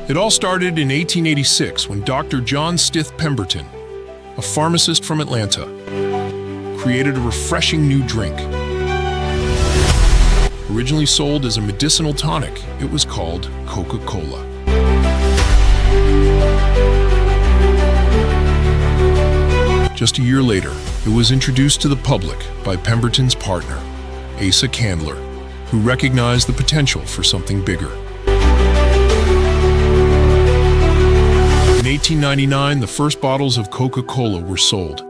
It all started in 1886 when Dr. John Stith Pemberton, a pharmacist from Atlanta, created a refreshing new drink. Originally sold as a medicinal tonic, it was called Coca-Cola. Just a year later, it was introduced to the public by Pemberton's partner, Asa Candler, who recognized the potential for something bigger. In 1899, the first bottles of Coca-Cola were sold,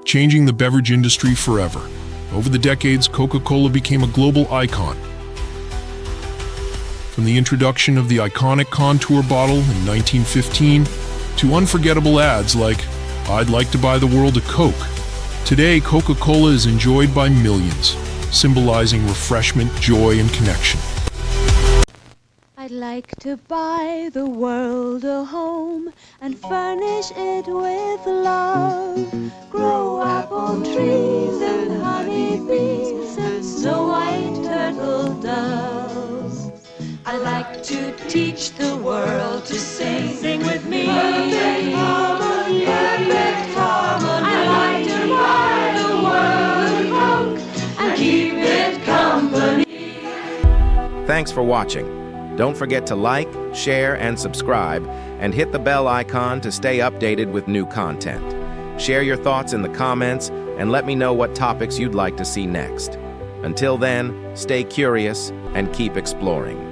changing the beverage industry forever. Over the decades, Coca-Cola became a global icon. From the introduction of the iconic Contour bottle in 1915 to unforgettable ads like, "I'd like to buy the world a Coke." Today, Coca-Cola is enjoyed by millions, symbolizing refreshment, joy, and connection. I'd like to buy the world a home and furnish it with love. Grow apple trees and honey bees and snow white turtle doves. I'd like to teach the world to sing. Sing with me. Perfect harmony. Perfect harmony. I'd like to buy the world a Coke and keep it company. Thanks for watching. Don't forget to like, share, and subscribe, and hit the bell icon to stay updated with new content. Share your thoughts in the comments, and let me know what topics you'd like to see next. Until then, stay curious and keep exploring.